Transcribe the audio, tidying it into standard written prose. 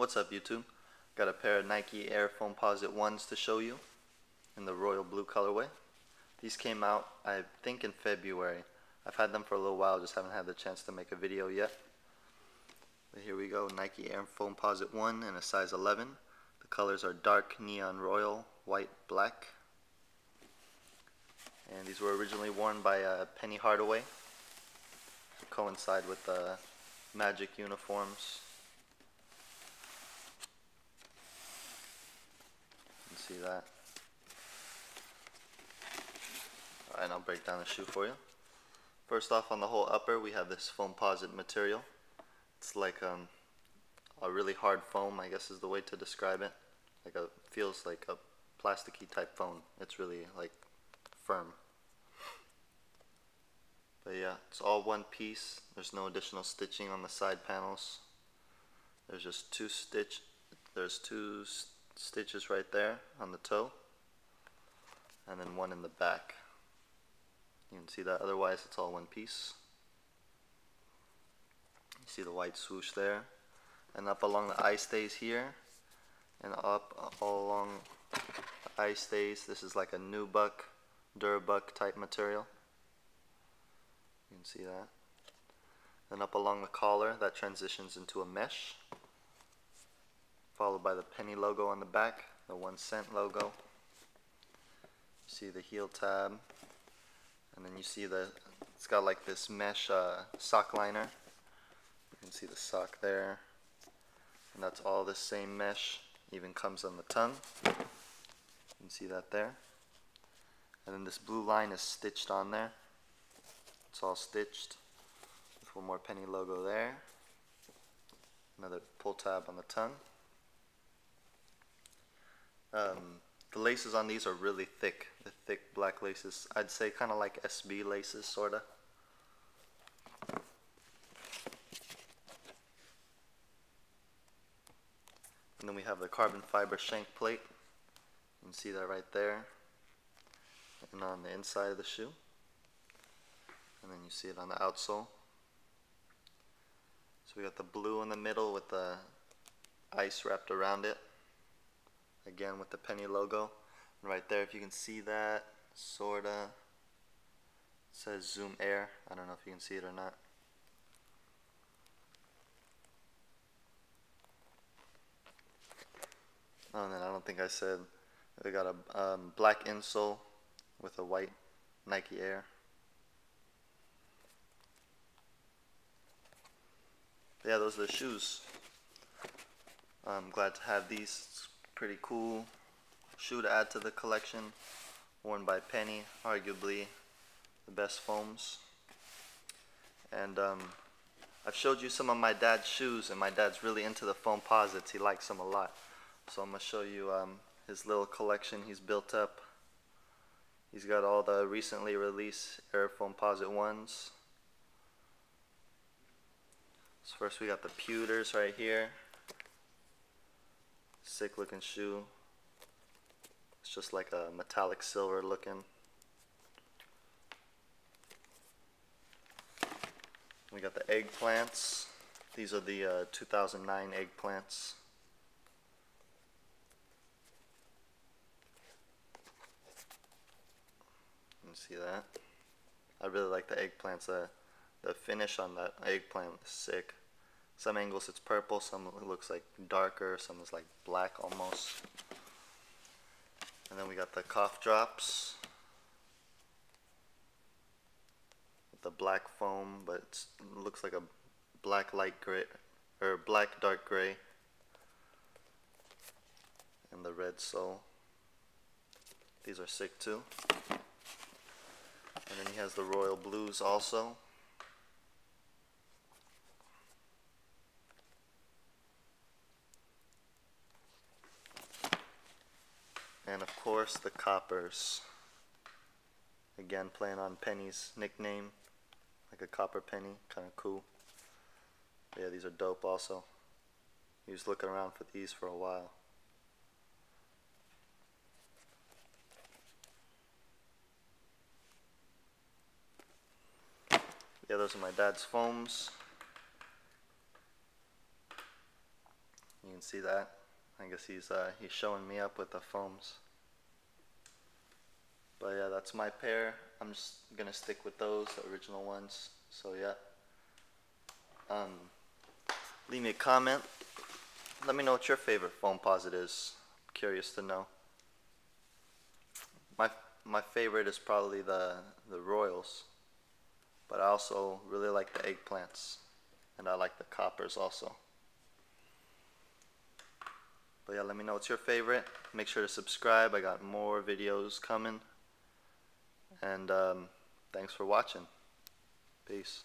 What's up, YouTube? Got a pair of Nike Air Foamposite 1s to show you in the royal blue colorway. These came out, I think, in February. I've had them for a little while, just haven't had the chance to make a video yet. But here we go, Nike Air Foamposite 1 in a size 11. The colors are dark neon royal, white, black. And these were originally worn by Penny Hardaway to coincide with the Magic uniforms. You can see that. Alright, I'll break down the shoe for you. First off, on the whole upper, we have this Foamposite material. It's like a really hard foam, I guess is the way to describe it. Feels like a plasticky type foam. It's really like firm. But yeah, it's all one piece. There's no additional stitching on the side panels. There's just two stitches right there on the toe, and then one in the back. You can see that. Otherwise, it's all one piece. You see the white swoosh there, and up along the eye stays here, and up all along the eye stays. This is like a nubuck, durabuck type material. You can see that. Then up along the collar, that transitions into a mesh, followed by the Penny logo on the back, the 1 cent logo. You see the heel tab, and then you see it's got like this mesh sock liner. You can see the sock there, and that's all the same mesh, even comes on the tongue. You can see that there. And then this blue line is stitched on there. It's all stitched with one more Penny logo there. Another pull tab on the tongue. The laces on these are really thick. The thick black laces. I'd say kind of like SB laces, sorta. And then we have the carbon fiber shank plate. You can see that right there. And on the inside of the shoe. And then you see it on the outsole. So we got the blue in the middle with the ice wrapped around it. Again with the Penny logo. And right there, if you can see that, sorta, it says Zoom Air. I don't know if you can see it or not. Oh, and then I don't think I said, they got a black insole with a white Nike Air. Yeah, those are the shoes. I'm glad to have these. It's pretty cool shoe to add to the collection. Worn by Penny, arguably the best foams. And I've showed you some of my dad's shoes, and my dad's really into the Foamposites. He likes them a lot. So I'm going to show you his little collection he's built up. He's got all the recently released Air Foamposite 1s. So first we got the Pewters right here. Sick looking shoe. It's just like a metallic silver looking. We got the Eggplants. These are the 2009 Eggplants. You can see that. I really like the Eggplants. The finish on that Eggplant is sick. Some angles it's purple, some it looks like darker, some is like black almost. And then we got the Cough Drops with the black foam, but it looks like a black light gray, or black dark gray, and the red sole. These are sick too. And then he has the royal blues also. And of course the coppers. Again, playing on Penny's nickname, like a copper penny, kind of cool. But yeah, these are dope also. He was looking around for these for a while. Yeah, those are my dad's foams. can see that. I guess he's showing me up with the foams. But yeah, that's my pair. I'm just gonna stick with those, the original ones. So yeah. Leave me a comment. Let me know what your favorite Foamposite is. I'm curious to know. My favorite is probably the Royals, but I also really like the Eggplants, and I like the Coppers also. But yeah, let me know what's your favorite. Make sure to subscribe. I got more videos coming. And thanks for watching. Peace.